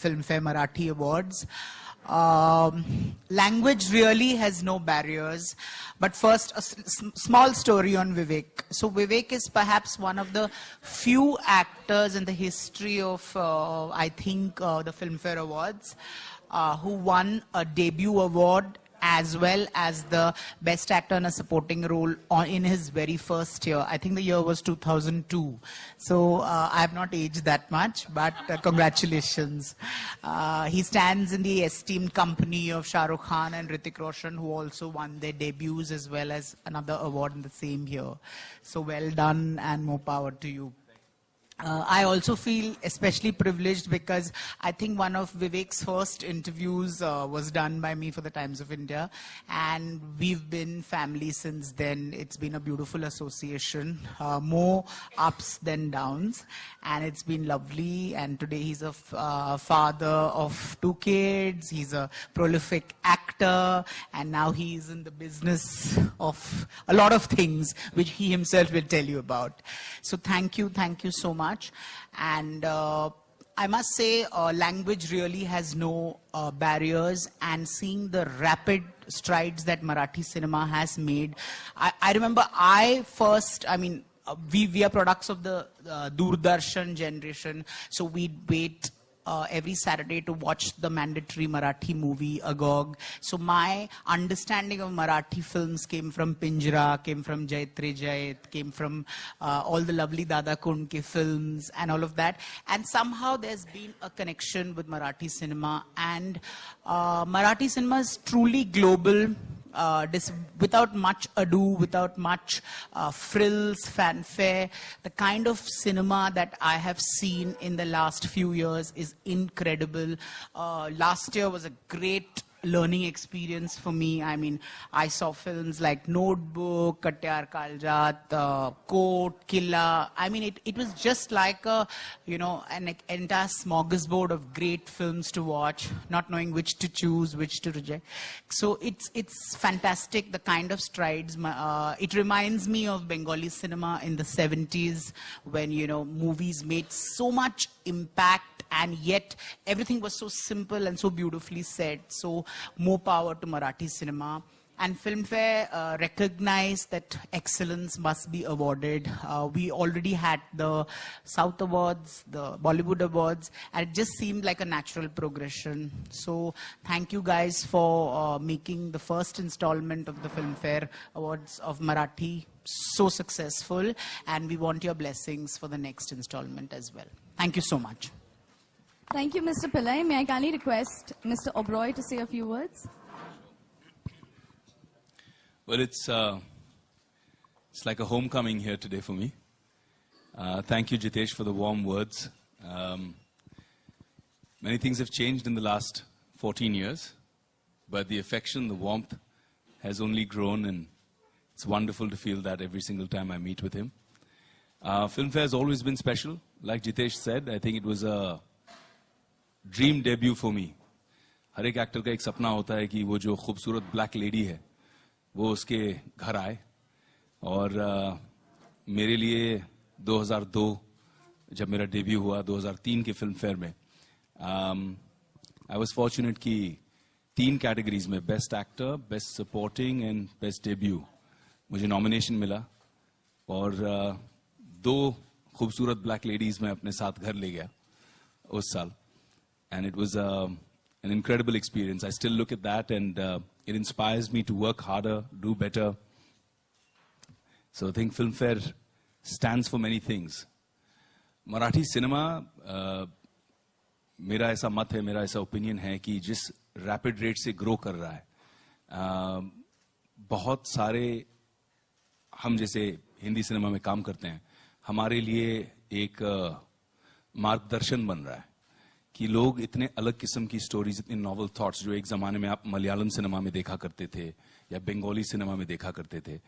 Filmfare Marathi Awards. Language really has no barriers. But first, a small story on Vivek. So Vivek is perhaps one of the few actors in the history of, I think, the Filmfare Awards who won a debut award as well as the best actor in a supporting role in his very first year. I think the year was 2002. So I have not aged that much, but congratulations. He stands in the esteemed company of Shah Rukh Khan and Hrithik Roshan, who also won their debuts as well as another award in the same year. So well done and more power to you. I also feel especially privileged because I think one of Vivek's first interviews was done by me for the Times of India, and we've been family since then. It's been a beautiful association, more ups than downs, and it's been lovely. And today he's a father of 2 kids, he's a prolific actor, and now he's in the business of a lot of things which he himself will tell you about. So thank you so much. And I must say language really has no barriers, and seeing the rapid strides that Marathi cinema has made. I remember we are products of the Doordarshan generation, so we'd wait every Saturday to watch the mandatory Marathi movie Agog. So my understanding of Marathi films came from Pinjra, came from Jait Re Jait, came from all the lovely Dada Kundke films and all of that. And somehow there's been a connection with Marathi cinema, and Marathi cinema is truly global. Without much ado, without much frills, fanfare. The kind of cinema that I have seen in the last few years is incredible. Last year was a great learning experience for me. I mean, I saw films like Notebook, Katyar Kaljat, Court, Killa. I mean, it was just like an entire smorgasbord of great films to watch, not knowing which to choose, which to reject. So it's fantastic, the kind of strides. It reminds me of Bengali cinema in the 70s when, movies made so much impact, and yet everything was so simple and so beautifully said. So more power to Marathi cinema. And Filmfare recognized that excellence must be awarded. We already had the South Awards, the Bollywood Awards, and it just seemed like a natural progression. So thank you guys for making the first installment of the Filmfare Awards of Marathi so successful, and we want your blessings for the next installment as well. Thank you so much. Thank you, Mr. Pillai. May I kindly request Mr. Oberoi to say a few words? Well, it's like a homecoming here today for me. Thank you, Jitesh, for the warm words. Many things have changed in the last 14 years, but the affection, the warmth has only grown, and it's wonderful to feel that every single time I meet with him. Filmfare has always been special. Like Jitesh said, I think it was a dream debut for me. हर एक actor का एक सपना होता है कि वो जो खूबसूरत ब्लैक लेडी है वो उसके घर आए, और मेरे लिए 2002 जब मेरा डेब्यू हुआ 2003 के फिल्म फेयर में, आई वाज फॉर्चुनेट कि 3 कैटेगरीज में best actor, best supporting and best debut मुझे नॉमिनेशन मिला, और 2 खूबसूरत ब्लैक लेडीज मैं अपने साथ घर ले गया उस साल. And it was an incredible experience. I still look at that, and it inspires me to work harder, do better. So I think Filmfare stands for many things. Marathi cinema, मेरा ऐसा मत है, मेरा ऐसा ओपिनियन है कि जिस rapid rate से ग्रो कर रहा है, बहुत सारे हम जैसे हिंदी सिनेमा में काम करते हैं, हमारे लिए एक मार्गदर्शन बन रहा है कि लोग इतने अलग किस्म की स्टोरीज, इतने नॉवल थॉट्स जो एक जमाने में आप मलयालम सिनेमा में देखा करते थे या बंगाली सिनेमा में देखा करते थे,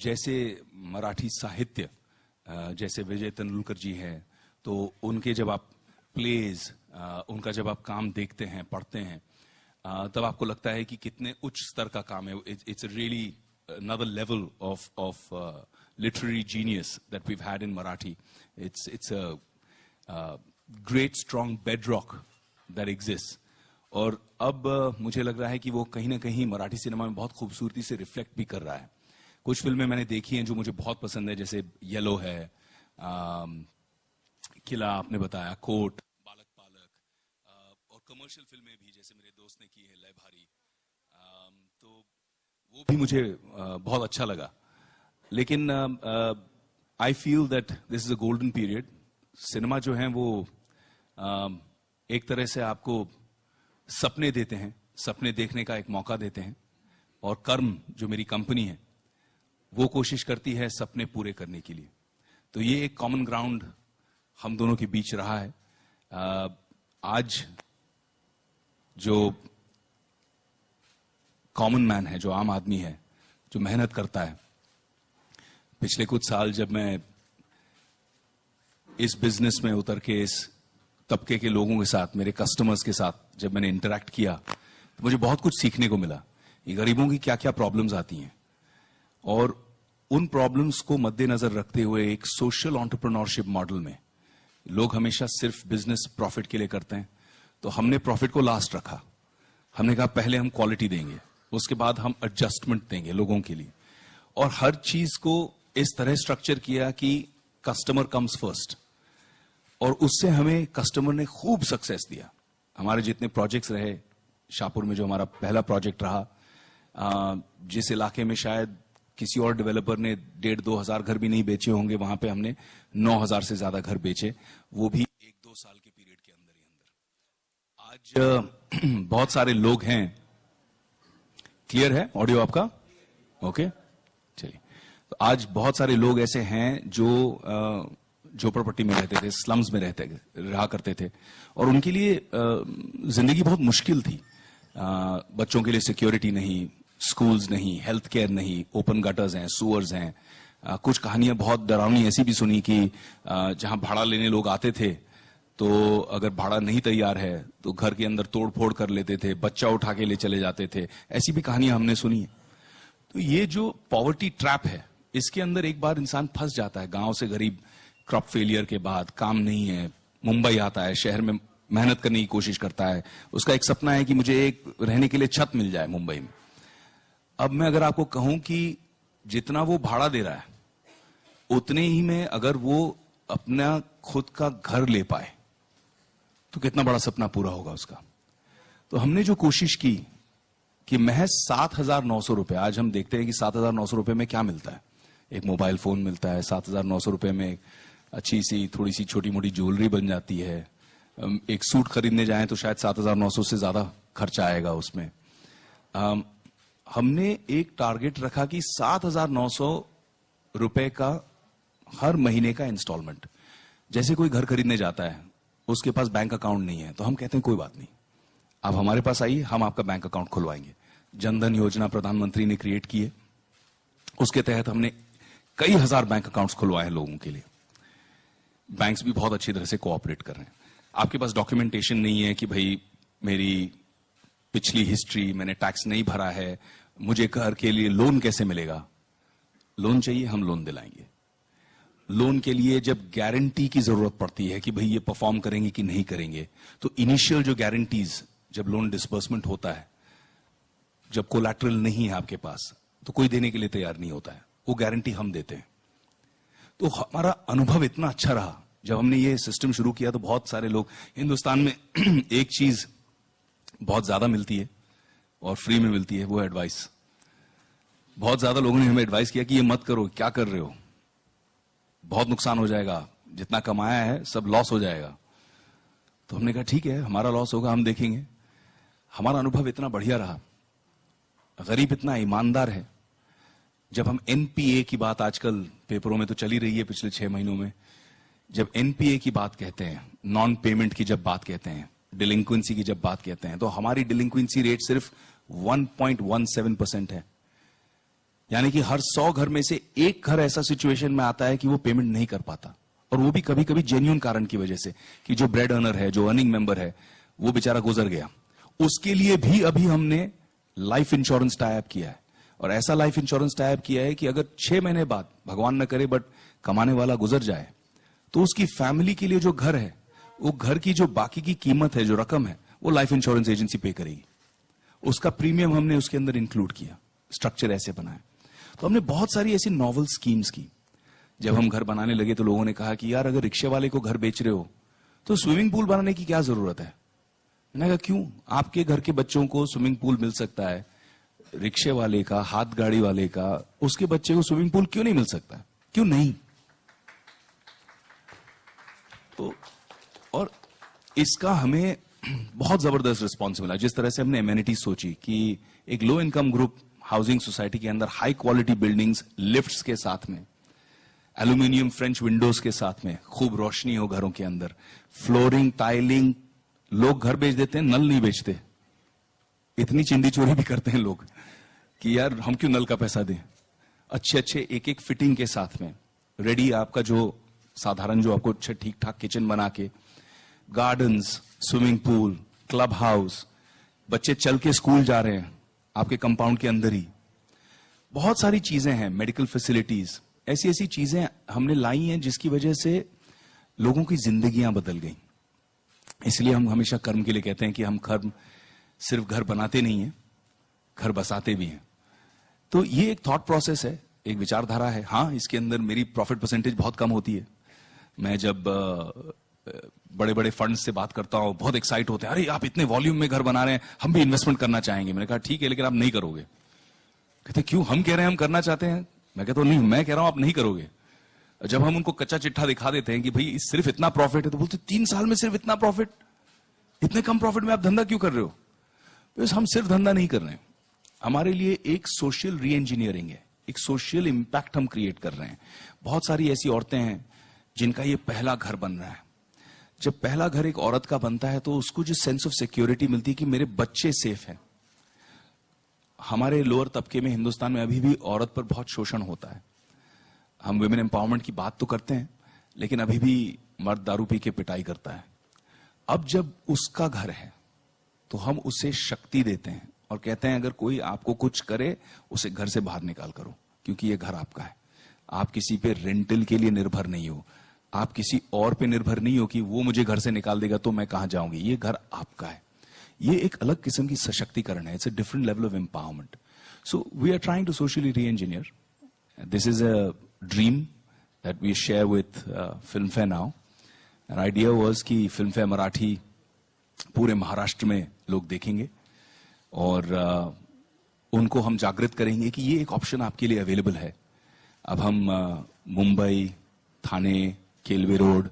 जैसे मराठी साहित्य, जैसे विजय तेंदुलकर जी हैं, तो उनके जब आप प्लेज, उनका जब आप काम देखते हैं, पढ़ते हैं, तब आपको लगता है कि कितने उच्च स्तर का काम है. It's really another level of literary genius that we've had in Marathi. It's great strong bedrock that exists. और अब मुझे लग रहा है कि वो कहीं ना कहीं मराठी सिनेमा में बहुत खूबसूरती से रिफ्लेक्ट भी कर रहा है. कुछ फिल्में मैंने देखी हैं जो मुझे बहुत पसंद है, जैसे येलो है, किला आपने बताया, कोट, बालक पालक, और कमर्शियल फिल्में भी जैसे मेरे दोस्त ने की है लय भारी, तो वो भी मुझे बहुत अच्छा लगा. लेकिन I feel that this is a golden period. Cinema जो है वो एक तरह से आपको सपने देते हैं, सपने देखने का एक मौका देते हैं, और कर्म जो मेरी कंपनी है वो कोशिश करती है सपने पूरे करने के लिए. तो ये एक कॉमन ग्राउंड हम दोनों के बीच रहा है. आज जो कॉमन मैन है, जो आम आदमी है, जो मेहनत करता है, पिछले कुछ साल जब मैं इस बिजनेस में उतर के इस तबके के लोगों के साथ, मेरे कस्टमर्स के साथ जब मैंने इंटरेक्ट किया, तो मुझे बहुत कुछ सीखने को मिला. ये गरीबों की क्या क्या प्रॉब्लम्स आती हैं, और उन प्रॉब्लम्स को मद्देनजर रखते हुए एक सोशल एंटरप्रेन्योरशिप मॉडल में लोग हमेशा सिर्फ बिजनेस प्रॉफिट के लिए करते हैं. तो हमने प्रॉफिट को लास्ट रखा. हमने कहा पहले हम क्वालिटी देंगे, उसके बाद हम एडजस्टमेंट देंगे लोगों के लिए, और हर चीज को इस तरह स्ट्रक्चर किया कि कस्टमर कम्स फर्स्ट. और उससे हमें कस्टमर ने खूब सक्सेस दिया. हमारे जितने प्रोजेक्ट्स रहे, शाहपुर में जो हमारा पहला प्रोजेक्ट रहा, जिस इलाके में शायद किसी और डेवलपर ने 1,500-2 हजार घर भी नहीं बेचे होंगे, वहां पे हमने 9,000 से ज्यादा घर बेचे, वो भी 1-2 साल के पीरियड के अंदर ही अंदर. आज बहुत सारे लोग हैं. क्लियर है ऑडियो आपका? ओके, चलिए. तो आज बहुत सारे लोग ऐसे हैं जो झोपड़पट्टी में रहते थे, स्लम्स में रहा करते थे, और उनके लिए जिंदगी बहुत मुश्किल थी. बच्चों के लिए सिक्योरिटी नहीं, स्कूल्स नहीं, हेल्थ केयर नहीं, ओपन गटर्स हैं, सुअर्स हैं. कुछ कहानियां बहुत डरावनी ऐसी भी सुनी कि जहां भाड़ा लेने लोग आते थे, तो अगर भाड़ा नहीं तैयार है तो घर के अंदर तोड़ फोड़ कर लेते थे, बच्चा उठा के ले चले जाते थे. ऐसी भी कहानियां हमने सुनी है. तो ये जो पॉवर्टी ट्रैप है, इसके अंदर एक बार इंसान फंस जाता है. गांव से गरीब, क्रॉप फेलियर के बाद काम नहीं है, मुंबई आता है, शहर में मेहनत करने की कोशिश करता है. उसका एक सपना है कि मुझे एक रहने के लिए छत मिल जाए मुंबई में. अब मैं अगर आपको कहूं कि जितना वो भाड़ा दे रहा है, उतने ही में अगर वो अपना खुद का घर ले पाए तो कितना बड़ा सपना पूरा होगा उसका. तो हमने जो कोशिश की कि महज 7,900 रुपए, आज हम देखते हैं कि 7,900 रुपए में क्या मिलता है. एक मोबाइल फोन मिलता है, 7,900 रुपए में अच्छी सी थोड़ी सी छोटी मोटी ज्वेलरी बन जाती है. एक सूट खरीदने जाएं तो शायद 7,900 से ज्यादा खर्चा आएगा उसमें. हमने एक टारगेट रखा कि 7,900 रुपए का हर महीने का इंस्टॉलमेंट. जैसे कोई घर खरीदने जाता है, उसके पास बैंक अकाउंट नहीं है, तो हम कहते हैं कोई बात नहीं, आप हमारे पास आइए, हम आपका बैंक अकाउंट खुलवाएंगे. जनधन योजना प्रधानमंत्री ने क्रिएट की है, उसके तहत हमने कई हजार बैंक अकाउंट्स खुलवाए हैं लोगों के लिए. बैंक्स भी बहुत अच्छी तरह से कोऑपरेट कर रहे हैं. आपके पास डॉक्यूमेंटेशन नहीं है कि भाई मेरी पिछली हिस्ट्री, मैंने टैक्स नहीं भरा है, मुझे घर के लिए लोन कैसे मिलेगा? लोन चाहिए, हम लोन दिलाएंगे. लोन के लिए जब गारंटी की जरूरत पड़ती है कि भाई ये परफॉर्म करेंगे कि नहीं करेंगे, तो इनिशियल जो गारंटीज, जब लोन डिसबर्समेंट होता है, जब कोलैटरल नहीं है आपके पास, तो कोई देने के लिए तैयार नहीं होता है, वो गारंटी हम देते हैं. तो हमारा अनुभव इतना अच्छा रहा. जब हमने ये सिस्टम शुरू किया तो बहुत सारे लोग, हिंदुस्तान में एक चीज बहुत ज्यादा मिलती है और फ्री में मिलती है, वो एडवाइस. बहुत ज्यादा लोगों ने हमें एडवाइस किया कि ये मत करो, क्या कर रहे हो, बहुत नुकसान हो जाएगा, जितना कमाया है सब लॉस हो जाएगा. तो हमने कहा ठीक है, हमारा लॉस होगा, हम देखेंगे. हमारा अनुभव इतना बढ़िया रहा. गरीब इतना ईमानदार है. जब हम एनपीए की बात आजकल पेपरों में तो चली रही है पिछले 6 महीनों में, जब एनपीए की बात कहते हैं, नॉन पेमेंट की जब बात कहते हैं, डिलिंक्वेंसी की जब बात कहते हैं, तो हमारी डिलिंक्वेंसी रेट सिर्फ 1.17% है. यानी कि हर 100 घर में से एक घर ऐसा सिचुएशन में आता है कि वो पेमेंट नहीं कर पाता, और वो भी कभी कभी जेन्युइन कारण की वजह से कि जो ब्रेड अर्नर है, जो अर्निंग मेंबर है, वो बेचारा गुजर गया. उसके लिए भी अभी हमने लाइफ इंश्योरेंस टाई अप किया है. और ऐसा लाइफ इंश्योरेंस टाई अप किया है कि अगर 6 महीने बाद, भगवान न करे बट कमाने वाला गुजर जाए, तो उसकी फैमिली के लिए जो घर है वो घर की जो बाकी की कीमत है, जो रकम है, वो लाइफ इंश्योरेंस एजेंसी पे करेगी। उसका प्रीमियम हमने उसके अंदर इंक्लूड किया, स्ट्रक्चर ऐसे बनाया। तो हमने बहुत सारी ऐसी नॉवल स्कीम्स की। जब हम घर बनाने लगे तो लोगों ने कहा कि यार अगर रिक्शे वाले को घर बेच रहे हो तो स्विमिंग पूल बनाने की क्या जरूरत है। मैंने कहा क्यों, आपके घर के बच्चों को स्विमिंग पूल मिल सकता है, रिक्शे वाले का, हाथ गाड़ी वाले का, उसके बच्चे को स्विमिंग पूल क्यों नहीं मिल सकता, क्यों नहीं। तो और इसका हमें बहुत जबरदस्त रिस्पॉन्स मिला। जिस तरह से हमने एमेनिटीज सोची कि एक low income group housing society के अंदर हाई क्वालिटी बिल्डिंग्स, लिफ्ट्स के साथ में, एल्यूमिनियम फ्रेंच विंडोज के साथ में, खूब रोशनी हो घरों के अंदर, फ्लोरिंग, टाइलिंग। लोग घर बेच देते हैं, नल नहीं बेचते। इतनी चिंदी चोरी भी करते हैं लोग कि यार हम क्यों नल का पैसा दें। अच्छे अच्छे एक एक फिटिंग के साथ में रेडी, आपका जो साधारण जो आपको अच्छे ठीक ठाक किचन बना के, gardens, swimming pool, club house, बच्चे चल के स्कूल जा रहे हैं आपके कंपाउंड के अंदर ही। बहुत सारी चीजें हैं, मेडिकल फैसिलिटीज, ऐसी ऐसी चीजें हमने लाई हैं जिसकी वजह से लोगों की जिंदगियां बदल गई। इसलिए हम हमेशा कर्म के लिए कहते हैं कि हम कर्म सिर्फ घर बनाते नहीं हैं, घर बसाते भी हैं। तो ये एक थॉट प्रोसेस है, एक विचारधारा है। हाँ, इसके अंदर मेरी प्रॉफिट परसेंटेज बहुत कम होती है। मैं जब बड़े बड़े फंड्स से बात करता हूं, बहुत एक्साइट होते हैं, अरे आप इतने वॉल्यूम में घर बना रहे हैं, हम भी इन्वेस्टमेंट करना चाहेंगे। मैंने कहा ठीक है, लेकिन आप नहीं करोगे। कहते क्यों, हम कह रहे हैं हम करना चाहते हैं। मैं कहता हूं नहीं, मैं कह रहा हूं आप नहीं करोगे। जब हम उनको कच्चा चिट्ठा दिखा देते हैं कि भाई सिर्फ इतना प्रॉफिट है, तो बोलते 3 साल में सिर्फ इतना प्रॉफिट, इतने कम प्रॉफिट में आप धंधा क्यों कर रहे हो। तो हम सिर्फ धंधा नहीं कर रहे हैं, हमारे लिए एक सोशल री इंजीनियरिंग है, एक सोशल इंपैक्ट हम क्रिएट कर रहे हैं। बहुत सारी ऐसी औरतें हैं जिनका ये पहला घर बन रहा है। जब पहला घर एक औरत का बनता है तो उसको जो सेंस ऑफ सिक्योरिटी मिलती है कि मेरे बच्चे सेफ हैं। हमारे लोअर तबके में हिंदुस्तान में अभी भी औरत पर बहुत शोषण होता है। हम वुमेन एम्पावरमेंट की बात तो करते हैं, लेकिन अभी भी मर्द दारू पी के पिटाई करता है। अब जब उसका घर है तो हम उसे शक्ति देते हैं और कहते हैं अगर कोई आपको कुछ करे उसे घर से बाहर निकाल करो, क्योंकि ये घर आपका है। आप किसी पे रेंटल के लिए निर्भर नहीं हो, आप किसी और पे निर्भर नहीं हो कि वो मुझे घर से निकाल देगा तो मैं कहां जाऊंगी। ये घर आपका है। ये एक अलग किस्म की सशक्तिकरण है। It's a different level of empowerment. So we are trying to socially re engineer. This is a dream that we share with Filmfare now. An idea was कि फिल्म फेयर मराठी पूरे महाराष्ट्र में लोग देखेंगे और उनको हम जागृत करेंगे कि ये एक ऑप्शन आपके लिए अवेलेबल है। अब हम मुंबई, थाने, केलवे रोड,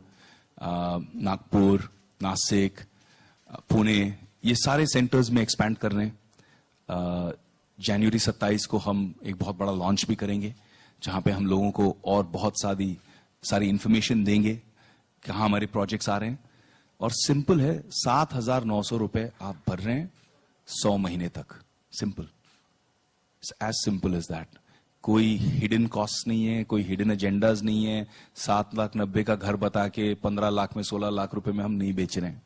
नागपुर, नासिक, पुणे, ये सारे सेंटर्स में एक्सपैंड कर रहे हैं। जनवरी 27 को हम एक बहुत बड़ा लॉन्च भी करेंगे, जहां पे हम लोगों को और बहुत सारी इंफॉर्मेशन देंगे कहां हमारे प्रोजेक्ट्स आ रहे हैं। और सिंपल है, 7,900 रुपए आप भर रहे हैं 100 महीने तक। Simple, as simple as that. कोई हिडन कॉस्ट नहीं है, कोई हिडन एजेंडाज नहीं है। 7,90,000 का घर बता के 15 लाख में 16 लाख रुपए में हम नहीं बेच रहे हैं।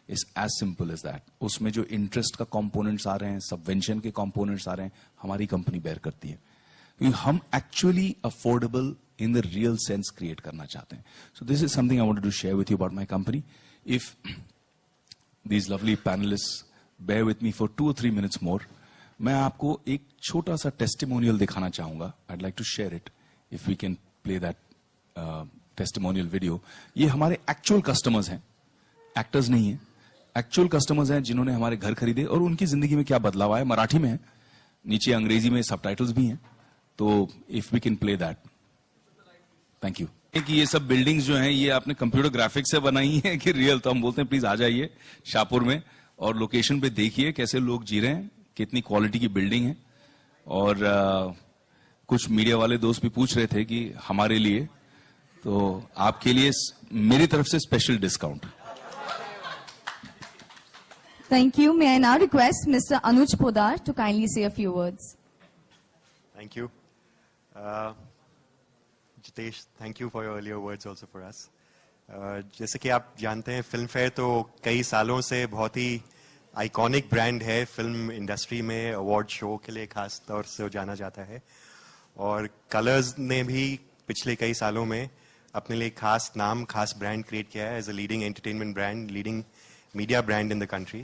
It's as simple as that. उसमें जो इंटरेस्ट का कंपोनेंट्स आ रहे हैं, सबवेंशन के कंपोनेंट्स आ रहे हैं, हमारी कंपनी बेयर करती है, क्योंकि हम actually affordable in the real sense create करना चाहते हैं। So this is something I wanted to share with you about my company. If these lovely panellist bear with me for 2 or 3 minutes more, मैं आपको एक छोटा सा testimonial दिखाना चाहूंगा। I'd like to share it if we can play that testimonial video. ये हमारे actual customers हैं, एक्टर्स नहीं है। एक्चुअल कस्टमर्स हैं जिन्होंने हमारे घर खरीदे और उनकी जिंदगी में क्या बदलाव आया। मराठी में है, नीचे अंग्रेजी में सबटाइटल्स भी हैं, तो if we can play that. Thank you. कि ये सब बिल्डिंग्स जो हैं ये आपने कंप्यूटर ग्राफिक्स से बनाई है कि रियल, तो हम बोलते हैं प्लीज आ जाइए शाहपुर में और लोकेशन पे देखिए कैसे लोग जी रहे हैं, कितनी क्वालिटी की बिल्डिंग है। और कुछ मीडिया वाले दोस्त भी पूछ रहे थे कि हमारे लिए, तो आपके लिए मेरी तरफ से special discount. Thank you. May I now request Mr. Anuj Podar to kindly say a few words. Thank you. Jitesh, thank you for your earlier words also for us. जैसे कि आप जानते हैं, फिल्म फेयर तो कई सालों से बहुत ही आइकॉनिक ब्रांड है फिल्म इंडस्ट्री में। अवार्ड शो के लिए खास तौर से जाना जाता है और कलर्स ने भी पिछले कई सालों में अपने लिए खास नाम, खास ब्रांड क्रिएट किया है as a leading entertainment brand, leading media brand in the country.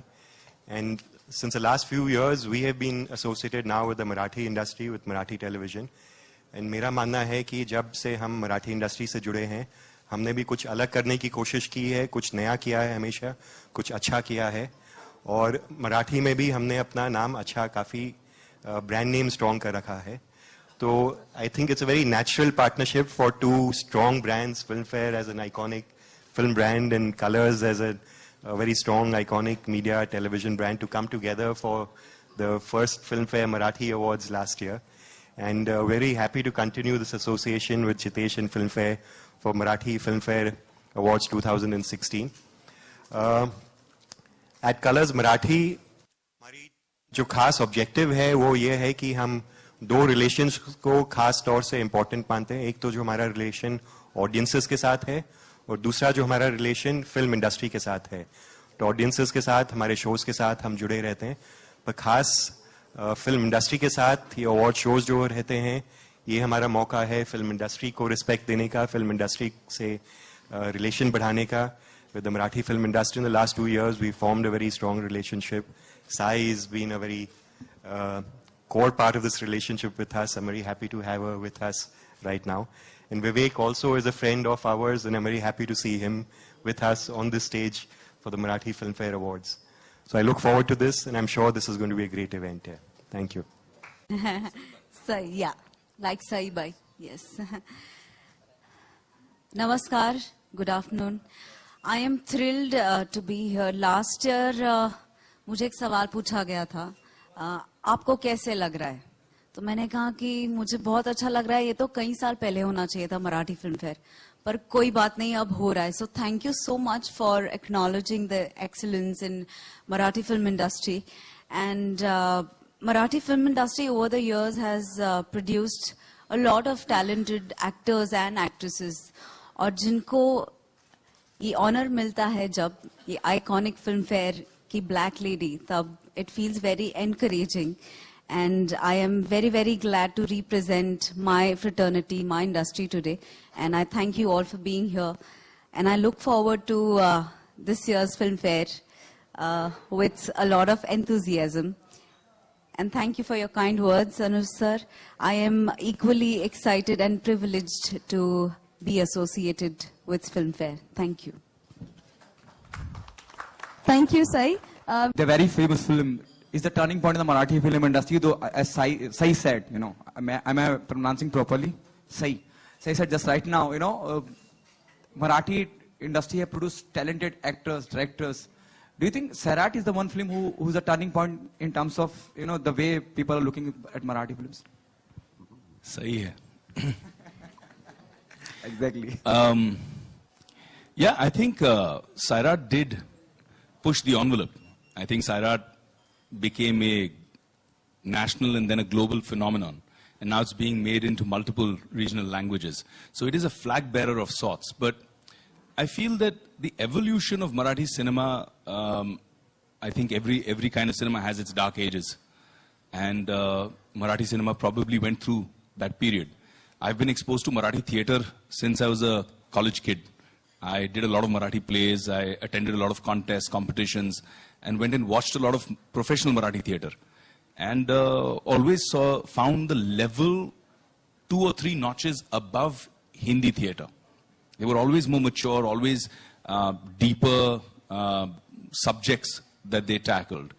And since the last few years, we have been associated now with the Marathi industry, with Marathi television. And मेरा मानना है कि जब से हम Marathi industry से जुड़े हैं, हमने भी कुछ अलग करने की कोशिश की है, कुछ नया किया है हमेशा, कुछ अच्छा किया है. और मराठी में भी हमने अपना नाम अच्छा, काफ़ी ब्रांड नेम स्ट्रॉन्ग कर रखा है. तो I think it's a very natural partnership for two strong brands, Filmfare as an iconic film brand and Colors as a very strong, iconic media television brand to come together for the first Filmfare Marathi Awards last year. And very happy to continue this association with Chitesh and Filmfare for Marathi Filmfare Awards 2016. At Colors Marathi, हमारी जो खास objective है वो ये है कि हम दो रिलेशंस को खास तौर से इम्पोर्टेंट मानते हैं. एक तो जो हमारा रिलेशन ऑडियंसेस के साथ है, और दूसरा जो हमारा रिलेशन फिल्म इंडस्ट्री के साथ है. तो ऑडियंसेस के साथ, हमारे शोज के साथ हम जुड़े रहते हैं, पर खास फिल्म इंडस्ट्री के साथ ये अवार्ड शोज जो रहते हैं, ये हमारा मौका है फिल्म इंडस्ट्री को रिस्पेक्ट देने का, फिल्म इंडस्ट्री से रिलेशन बढ़ाने का. With the Marathi film industry in the last 2 years we formed a very strong relationship. Sai has been a very core part of this relationship with us. I'm very happy to have her with us right now. And Vivek also is a friend of ours, and I'm very happy to see him with us on this stage for the Marathi Filmfare Awards. So I look forward to this, and I'm sure this is going to be a great event here. Thank you. Sai, yeah, like Sai Bhai, yes. Namaskar, good afternoon. I am thrilled to be here. Last year, मुझे एक सवाल पूछा गया था, आपको कैसे लग रहा है? तो मैंने कहा कि मुझे बहुत अच्छा लग रहा है. ये तो कई साल पहले होना चाहिए था मराठी फिल्म फेयर, पर कोई बात नहीं, अब हो रहा है. So thank you so much for acknowledging the excellence in Marathi film industry. And Marathi film industry over the years has produced a lot of talented actors and actresses, और जिनको ये ऑनर मिलता है जब ये आइकॉनिक फिल्म फेयर की black lady, तब it feels very encouraging. And I am very, very glad to represent my fraternity, my industry today. And I thank you all for being here. And I look forward to this year's film fair with a lot of enthusiasm. And thank you for your kind words, Anuj sir. I am equally excited and privileged to be associated with film fair. Thank you. Thank you, Sai. The very famous film is the turning point in the Marathi film industry, though, as Sai said, you know, am I pronouncing properly? Sai said just right now, you know, Marathi industry have produced talented actors, directors. Do you think Sairat is the one film who's a turning point in terms of, you know, the way people are looking at Marathi films? सही है. Exactly. Yeah, I think Sairat did push the envelope. I think Sairat became a national and then a global phenomenon. And now it's being made into multiple regional languages. So it is a flag bearer of sorts. But I feel that the evolution of Marathi cinema, I think every kind of cinema has its dark ages. And Marathi cinema probably went through that period. I've been exposed to Marathi theatre since I was a college kid. I did a lot of Marathi plays, I attended a lot of contests, competitions, and went and watched a lot of professional Marathi theatre. And always found the level 2 or 3 notches above Hindi theatre. They were always more mature, always deeper subjects that they tackled.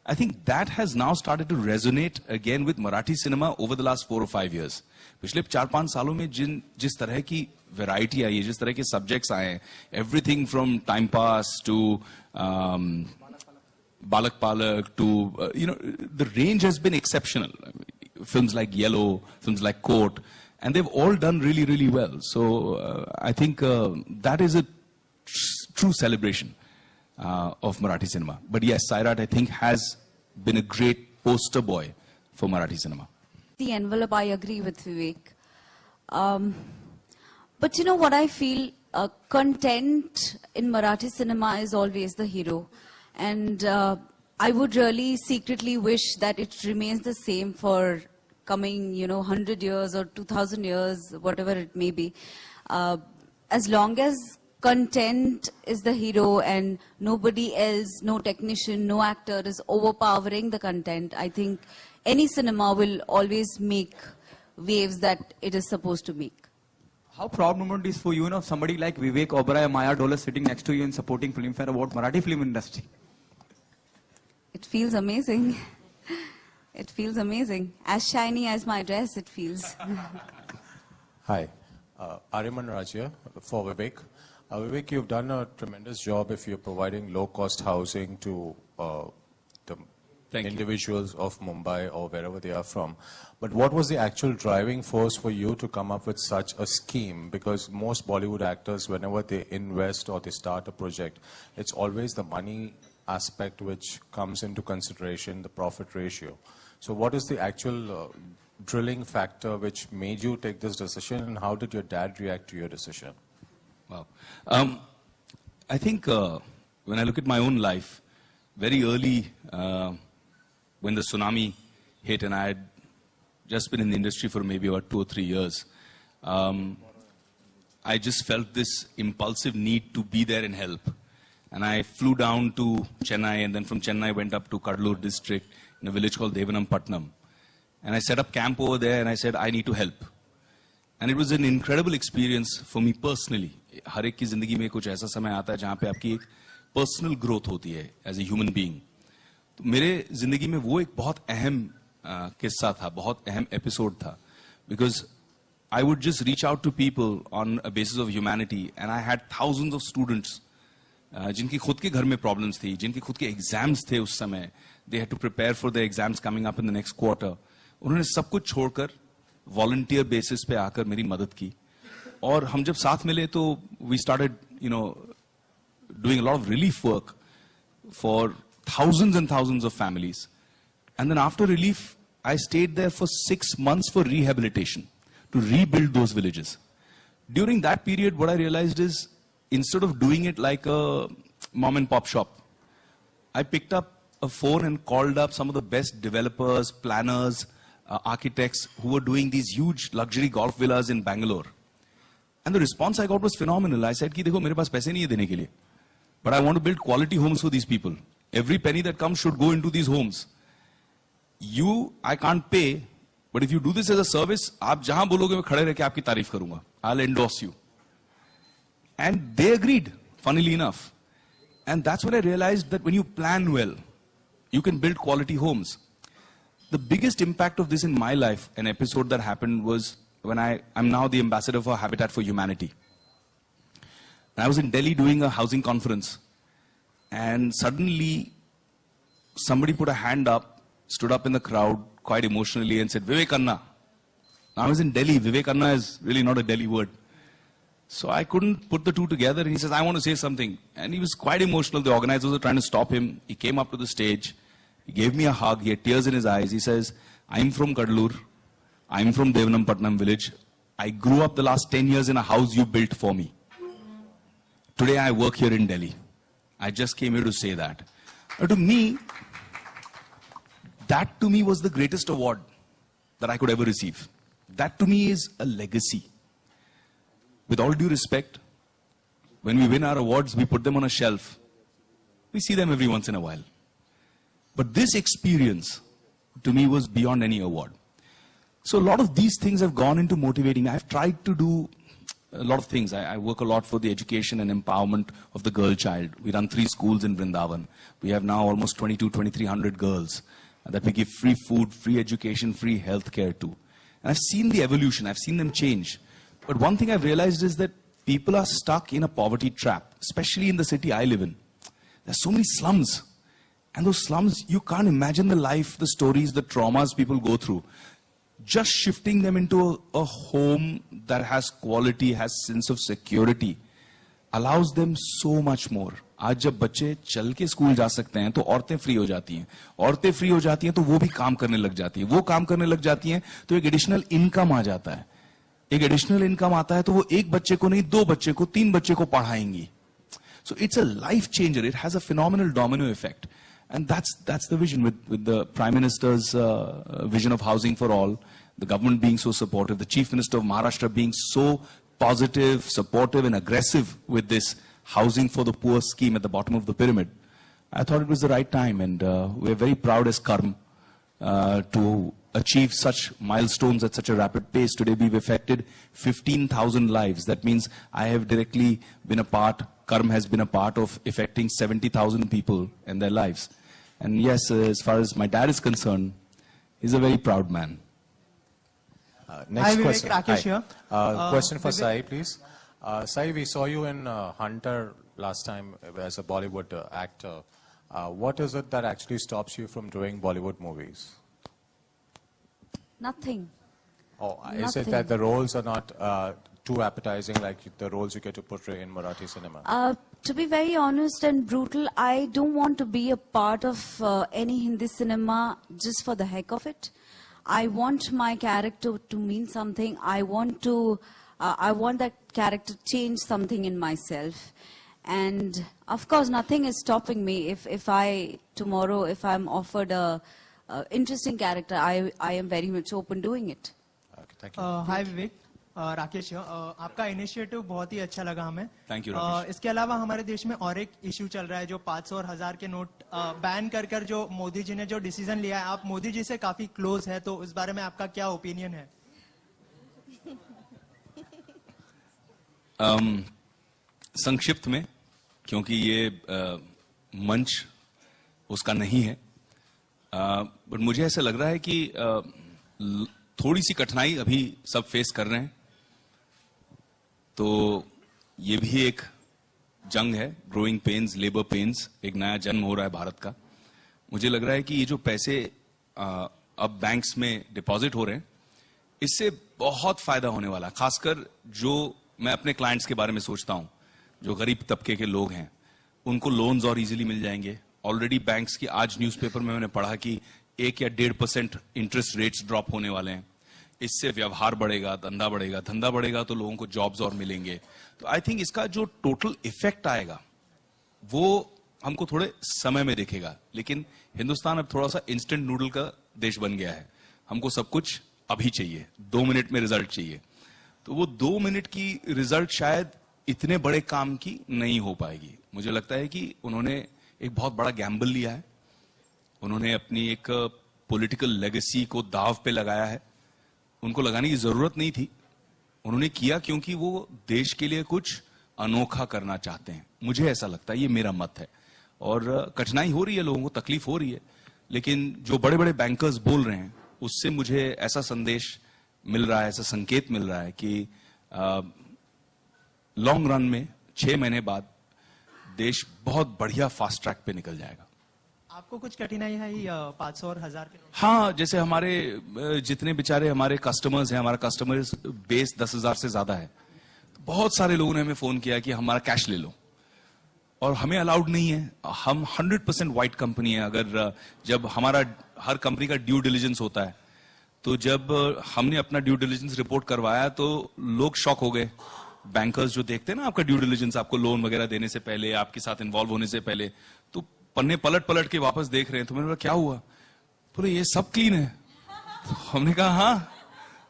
I think that has now started to resonate again with Marathi cinema over the last 4 or 5 years. पिछले 4-5 सालों में जिस तरह की variety आई है, जिस तरह के सब्जेक्ट्स आए हैं, everything from time pass to Balak Palak to, the range has been exceptional. Films like Yellow, films like Court, and they've all done really, really well. So I think that is a true celebration of Marathi cinema. But yes, Sairat, I think, has been a great poster boy for Marathi cinema. The envelope, I agree with Vivek. But you know what I feel? Content in Marathi cinema is always the hero. And I would really secretly wish that it remains the same for coming, 100 years or 2000 years, whatever it may be. as long as content is the hero and nobody else, no technician, no actor is overpowering the content, I think any cinema will always make waves that it is supposed to make. How proud moment is for you, somebody like Vivek Oberoi or Maya Dole sitting next to you in supporting Filmfare Award, Marathi film industry? It feels amazing. It feels amazing. As shiny as my dress, it feels. Hi, Ariman Raj here for Vivek. Vivek, you've done a tremendous job if you're providing low-cost housing to the Thank you. individuals of Mumbai or wherever they are from. But what was the actual driving force for you to come up with such a scheme? Because most Bollywood actors, whenever they invest or they start a project, it's always the money aspect which comes into consideration, the profit ratio. So what is the actual drilling factor which made you take this decision, and how did your dad react to your decision? Wow. I think when I look at my own life, very early when the tsunami hit and I had just been in the industry for maybe about 2 or 3 years, I just felt this impulsive need to be there and help. And I flew down to Chennai, and then from Chennai went up to Kadalur district in a village called Devanampatnam. And I set up camp over there and I said, I need to help. And it was an incredible experience for me personally. हर एक की जिंदगी में कुछ ऐसा समय आता है जहाँ पे आपकी एक पर्सनल ग्रोथ होती है एज ए ह्यूमन बीइंग. तो मेरे जिंदगी में वो एक बहुत अहम किस्सा था, बहुत अहम एपिसोड था. Because I would just reach out to people on a basis of humanity, and I had thousands of students जिनकी खुद के घर में प्रॉब्लम्स थी, जिनकी खुद के एग्जाम्स थे उस समय. They had to prepare for their exams coming up in the next quarter. उन्होंने सब कुछ छोड़कर वॉलंटियर बेसिस पे आकर मेरी मदद की. और हम जब साथ मिले तो we started, doing a lot of relief work for thousands and thousands of families. And then after relief, I stayed there for 6 months for rehabilitation, to rebuild those villages. During that period, what I realized is, instead of doing it like a mom and pop shop, I picked up a phone and called up some of the best developers, planners, architects who were doing these huge luxury golf villas in Bangalore. And the response I got was phenomenal. I said, ki dekho, mere paas paise nahi hai dene ke liye. But I want to build quality homes for these people. Every penny that comes should go into these homes. I can't pay, but if you do this as a service, aap jahan bologe main khade reh ke aapki tareef karunga. I'll endorse you. And they agreed, funnily enough. And that's when I realized that when you plan well, you can build quality homes. The biggest impact of this in my life, an episode that happened, was when I'm now the ambassador for Habitat for Humanity. And I was in Delhi doing a housing conference. And suddenly, somebody put a hand up, stood up in the crowd quite emotionally and said, Vivek Anna. Now I was in Delhi. Vivek Anna is really not a Delhi word. So I couldn't put the two together, and he says, I want to say something. And he was quite emotional. The organizers were trying to stop him. He came up to the stage. He gave me a hug. He had tears in his eyes. He says, I'm from Kadalur. I'm from Devanampatnam village. I grew up the last 10 years in a house you built for me. Today I work here in Delhi. I just came here to say that. But to me, that to me was the greatest award that I could ever receive. That to me is a legacy. With all due respect, when we win our awards, we put them on a shelf. We see them every once in a while. But this experience, to me, was beyond any award. So a lot of these things have gone into motivating me. I've tried to do a lot of things. I work a lot for the education and empowerment of the girl child. We run 3 schools in Vrindavan. We have now almost 2,300 girls that we give free food, free education, free health care to. And I've seen the evolution. I've seen them change. But one thing I've realized is that people are stuck in a poverty trap, especially in the city I live in. There's so many slums. And those slums, you can't imagine the life, the stories, the traumas people go through. Just shifting them into a home that has quality, has sense of security, allows them so much more. आज जब बच्चे चल के school जा सकते हैं तो औरतें फ्री हो जाती हैं. औरतें फ्री हो जाती हैं तो वो भी काम करने लग जाती हैं. वो काम करने लग जाती हैं तो एक एडिशनल इनकम आ जाता है. एक एडिशनल इनकम आता है तो वो एक बच्चे को नहीं, 2 बच्चे को, 3 बच्चे को पढ़ाएंगी. So it's a life changer. It has a phenomenal domino effect. And that's the vision with the Prime Minister's vision of housing for all, the government being so supportive, the Chief Minister of Maharashtra being so positive, supportive, and aggressive with this housing for the poor scheme at the bottom of the pyramid, I thought it was the right time, and we're very proud as Karm to achieve such milestones at such a rapid pace. Today we've affected 15,000 lives. That means I have directly been a part, Karm has been a part of affecting 70,000 people and their lives. And yes, as far as my dad is concerned, he's a very proud man. Next Vivek, question. Rakesh here. Question for Vivek- Sai, please. Sai, we saw you in Hunter last time as a Bollywood actor. What is it that actually stops you from doing Bollywood movies? Nothing. Or is it Nothing. that the roles are not too appetizing like the roles you get to portray in Marathi cinema? To be very honest and brutal, I don't want to be a part of any Hindi cinema just for the heck of it. I want my character to mean something. I want that character to change something in myself. And of course, nothing is stopping me. If I'm offered a interesting character, I am very much open doing it. Okay, thank you. Hi Vivek, Rakesh here. आपका initiative बहुत ही अच्छा लगा हमें. Thank you, Rakesh. इसके अलावा हमारे देश में और एक इशू चल रहा है जो 500 और 1000 के नोट बैन कर जो मोदी जी ने जो डिसीजन लिया है. आप मोदी जी से काफी क्लोज है, तो इस बारे में आपका क्या ओपिनियन है? संक्षिप्त में, क्योंकि ये मंच उसका नहीं है, बट मुझे ऐसा लग रहा है कि थोड़ी सी कठिनाई अभी सब फेस कर रहे हैं. तो ये भी एक जंग है, ग्रोइंग पेन्स, लेबर पेन्स, एक नया जन्म हो रहा है भारत का. मुझे लग रहा है कि ये जो पैसे अब बैंक्स में डिपॉजिट हो रहे हैं, इससे बहुत फायदा होने वाला है. खासकर जो मैं अपने क्लाइंट्स के बारे में सोचता हूं, जो गरीब तबके के लोग हैं, उनको लोन्स और इजीली मिल जाएंगे. ऑलरेडी बैंक्स की आज न्यूज़पेपर में मैंने पढ़ा कि 1 या 1.5% इंटरेस्ट रेट्स ड्रॉप होने वाले हैं. इससे व्यवहार बढ़ेगा, धंधा बढ़ेगा, धंधा बढ़ेगा तो लोगों को जॉब्स और मिलेंगे. तो आई थिंक इसका जो टोटल इफेक्ट आएगा वो हमको थोड़े समय में दिखेगा. लेकिन हिंदुस्तान अब थोड़ा सा इंस्टेंट नूडल का देश बन गया है. हमको सब कुछ अभी चाहिए, 2 मिनट में रिजल्ट चाहिए. तो वो 2 मिनट की रिजल्ट शायद इतने बड़े काम की नहीं हो पाएगी. मुझे लगता है कि उन्होंने एक बहुत बड़ा गैम्बल लिया है. उन्होंने अपनी एक पॉलिटिकल लेगेसी को दाव पे लगाया है. उनको लगाने की जरूरत नहीं थी. उन्होंने किया क्योंकि वो देश के लिए कुछ अनोखा करना चाहते हैं. मुझे ऐसा लगता है, ये मेरा मत है. और कठिनाई हो रही है, लोगों को तकलीफ हो रही है, लेकिन जो बड़े बड़े बैंकर्स बोल रहे हैं उससे मुझे ऐसा संदेश मिल रहा है, ऐसा संकेत मिल रहा है कि लॉन्ग रन में 6 महीने बाद देश बहुत बढ़िया फास्ट ट्रैक पे निकल जाएगा. आपको कुछ कठिनाई है 500 और 1000 के नोट? हाँ, जैसे हमारे जितने बेचारे हमारे कस्टमर्स हैं, हमारा कस्टमर बेस 10,000 से ज्यादा है. बहुत सारे लोगों ने हमें फोन किया कि हमारा कैश ले लो, और हमें अलाउड नहीं है. हम 100% व्हाइट कंपनी है. अगर जब हमारा हर कंपनी का ड्यू डिलिजेंस होता है, तो जब हमने अपना ड्यू डिलिजेंस रिपोर्ट करवाया तो लोग शॉक हो गए. बैंकर्स जो देखते हैं ना आपका ड्यू डिलिजेंस, आपको लोन वगैरह देने से पहले, आपके साथ इन्वॉल्व होने से पहले, तो पन्ने पलट के वापस देख रहे हैं. तो मैंने बोला क्या हुआ? बोले ये सब क्लीन है. तो हमने कहा हाँ,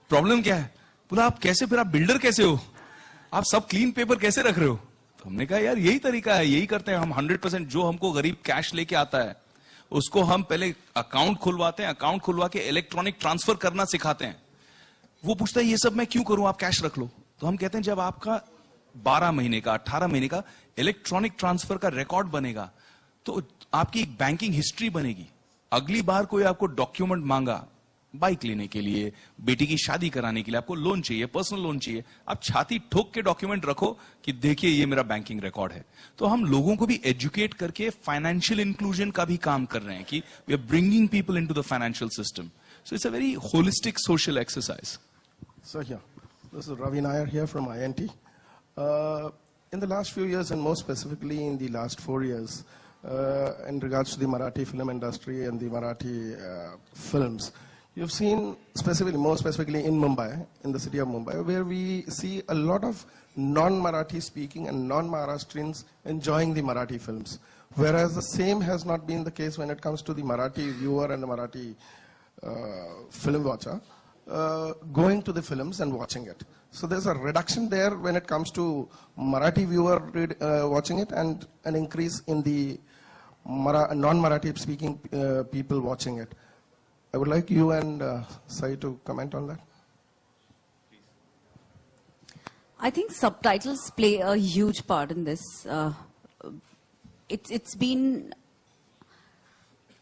प्रॉब्लम क्या है? बोला आप कैसे, फिर आप बिल्डर कैसे हो, आप सब क्लीन पेपर कैसे रख रहे हो? तो हमने कहा यार यही तरीका है, यही करते हैं हम. 100% जो हमको गरीब कैश लेके आता है उसको हम पहले अकाउंट खुलवाते हैं, अकाउंट खुलवा के इलेक्ट्रॉनिक ट्रांसफर करना सिखाते हैं. वो पूछता है ये सब मैं क्यों करूं, आप कैश रख लो. तो हम कहते हैं जब आपका 12 महीने का, 18 महीने का इलेक्ट्रॉनिक ट्रांसफर का रिकॉर्ड बनेगा तो आपकी एक बैंकिंग हिस्ट्री बनेगी. अगली बार कोई आपको डॉक्यूमेंट मांगा, बाइक लेने के लिए, बेटी की शादी कराने के लिए, आपको लोन चाहिए, पर्सनल लोन चाहिए, आप छाती ठोक के डॉक्यूमेंट रखो कि देखिए ये मेरा बैंकिंग रिकॉर्ड है. तो हम लोगों को भी एजुकेट करके फाइनेंशियल इंक्लूजन का भी काम कर रहे हैं कि we are bringing people into the financial system. So it's a very holistic social exercise. So here, this is Ravi Nair here from INT. In the last few years, and more specifically in the last 4 years, in regards to the Marathi film industry and the Marathi films, you've seen more specifically in Mumbai, in the city of Mumbai, where we see a lot of non-Marathi speaking and non-Maharashtrians enjoying the Marathi films. Whereas the same has not been the case when it comes to the Marathi viewer and the Marathi film watcher. going to the films and watching it. So there's a reduction there when it comes to Marathi viewer watching it, and an increase in the non-Marathi speaking people watching it. I would like you and Sai to comment on that. I think subtitles play a huge part in this. It's been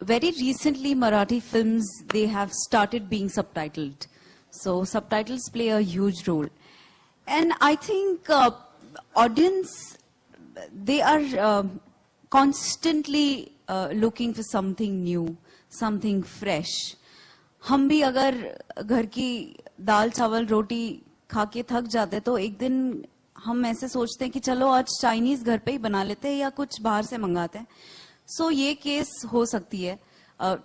very recently Marathi films, they have started being subtitled. So subtitles play a huge role. And I think audience, they are constantly looking for something new, something fresh. हम भी अगर घर की दाल चावल रोटी खा के थक जाते तो एक दिन हम ऐसे सोचते हैं कि चलो आज चाइनीज घर पे ही बना लेते हैं या कुछ बाहर से मंगाते हैं. सो ये केस हो सकती है.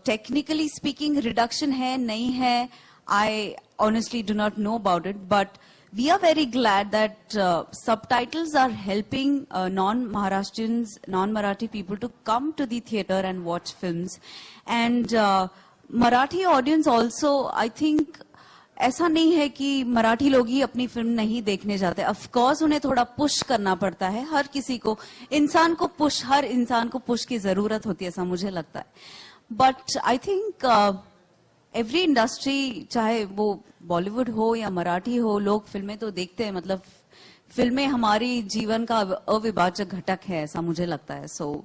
टेक्निकली स्पीकिंग रिडक्शन है नहीं है, I honestly do not know about it, but we are very glad that subtitles are helping non-Maharashtrians, non-Marathi people to come to the theatre and watch films. And Marathi audience also, I think, ऐसा नहीं है कि मराठी लोग ही अपनी film नहीं देखने जाते. Of course उन्हें थोड़ा पुश करना पड़ता है. हर किसी को, इंसान को पुश, हर इंसान को पुश की जरूरत होती है, ऐसा मुझे लगता है. But I think every industry, चाहे वो बॉलीवुड हो या मराठी हो, लोग फिल्में तो देखते हैं. मतलब फिल्में हमारी जीवन का अविभाज्य घटक है, ऐसा मुझे लगता है. सो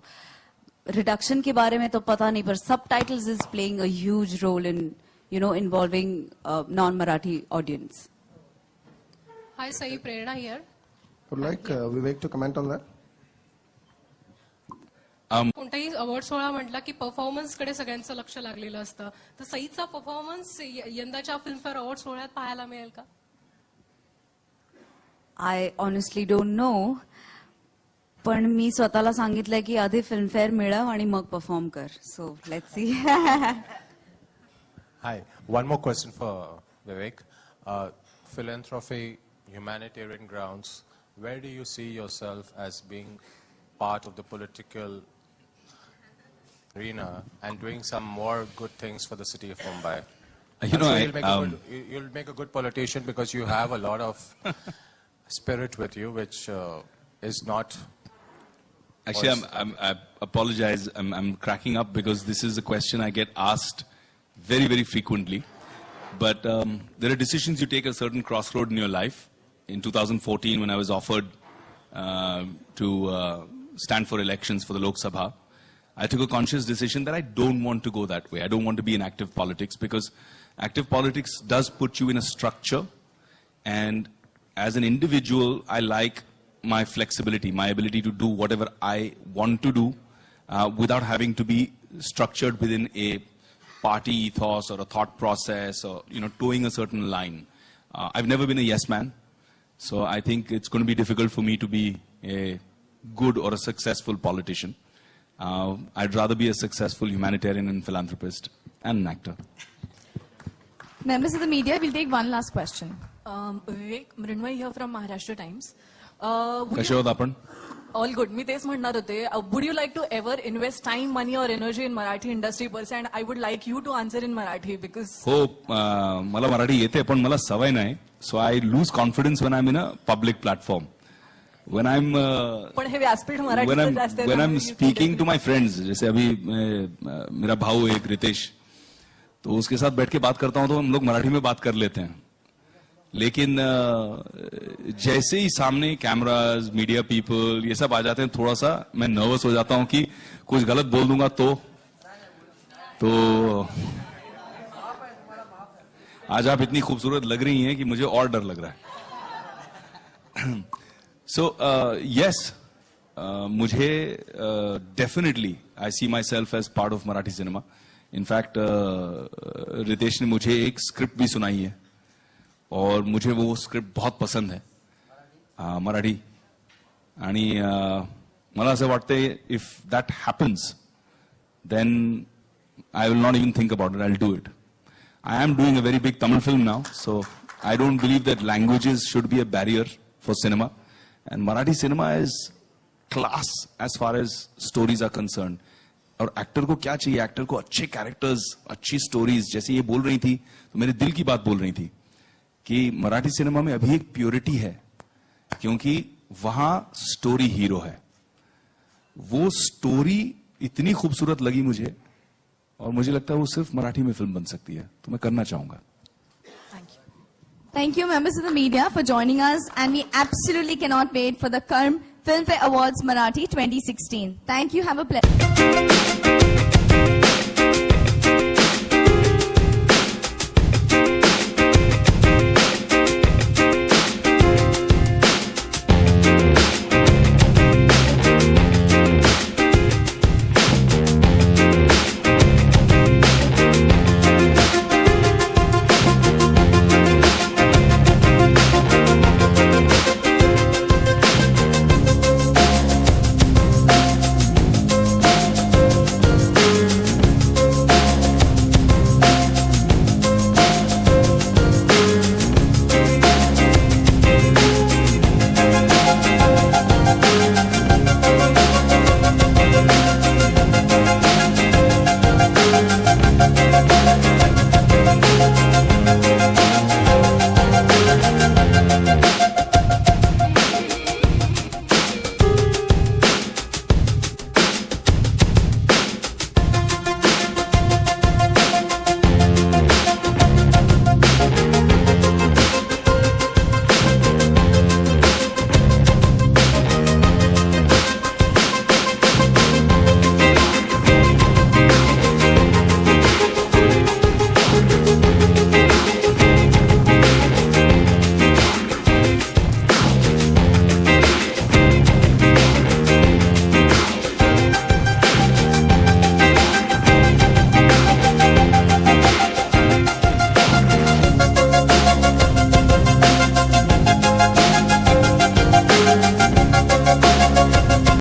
रिडक्शन के बारे में तो पता नहीं, पर subtitles is playing a huge role in involving non-Marathi audience. Hi, Sai, Prerna here. I would like Vivek to comment on that. कोणताही अवॉर्ड सोहळा म्हटला की परफॉर्मन्स कडे सगळ्यांचं लक्ष लागलेलं असतं. तर सईचा परफॉर्मन्स यंदाच्या फिल्मफेअर अवॉर्ड सोहळ्यात पाहायला मिळेल का? I honestly don't know. पण मी स्वतःला सांगितलंय की आधी फिल्मफेअर मिळव आणि मग परफॉर्म कर. So let's see. Hi. One more question for Vivek. Philanthropy, humanitarian grounds, where do you see yourself as being part of the political arena and doing some more good things for the city of Mumbai? You'll make a good politician because you have a lot of spirit with you, which is not... Actually, I apologize. I'm cracking up because this is a question I get asked very, very frequently. But there are decisions you take at a certain crossroad in your life. In 2014, when I was offered to stand for elections for the Lok Sabha, I took a conscious decision that I don't want to go that way. I don't want to be in active politics because active politics does put you in a structure. And as an individual, I like my flexibility, my ability to do whatever I want to do without having to be structured within a party ethos or a thought process or, towing a certain line. I've never been a yes man. So I think it's going to be difficult for me to be a good or a successful politician. I'd rather be a successful humanitarian and philanthropist and an actor. Members of the media, we'll take one last question. Vivek, Mrinmay here from Maharashtra Times. कसे होत आपण? All good. मी तेच म्हणणार होते. Would you like to ever invest time, money or energy in Marathi industry per se? And I would like you to answer in Marathi because... हो, मला मराठी येते पण मला सवय नाही. So I lose confidence when I'm in a public platform. When I'm पण हे व्यासपीठ मराठीचं जास्त आहे. when I'm speaking to my friends, जैसे अभी मेरा भाऊ एक रितेश, तो उसके साथ बैठ के बात करता हूँ तो हम लोग मराठी में बात कर लेते हैं. लेकिन जैसे ही सामने कैमरास, मीडिया पीपल ये सब आ जाते हैं, थोड़ा सा मैं नर्वस हो जाता हूं कि कुछ गलत बोल दूंगा तो आज आप इतनी खूबसूरत लग रही हैं कि मुझे और डर लग रहा है. सो यस, मुझे definitely I see myself as part of Marathi cinema. In fact Ritesh ने मुझे एक स्क्रिप्ट भी सुनाई है और मुझे वो स्क्रिप्ट बहुत पसंद है, मराठी. आणि मला असं वाटतंय if that happens then I will not even think about it, I will do it. I am doing a very big Tamil film now, so I don't believe that languages should be a barrier for cinema. And Marathi cinema is class as far as stories are concerned. और actor को क्या चाहिए, actor को अच्छे characters, अच्छी stories, जैसे ये बोल रही थी तो मेरे दिल की बात बोल रही थी कि मराठी सिनेमा में अभी एक प्योरिटी है, क्योंकि वहां स्टोरी हीरो है। वो स्टोरी इतनी खूबसूरत लगी मुझे, और मुझे लगता है वो सिर्फ मराठी में फिल्म बन सकती है, तो मैं करना चाहूंगा। Thank you, members of the media, for joining us, and we absolutely cannot wait for the Karm Filmfare Awards Marathi 2016. Thank you. Have a pleasure.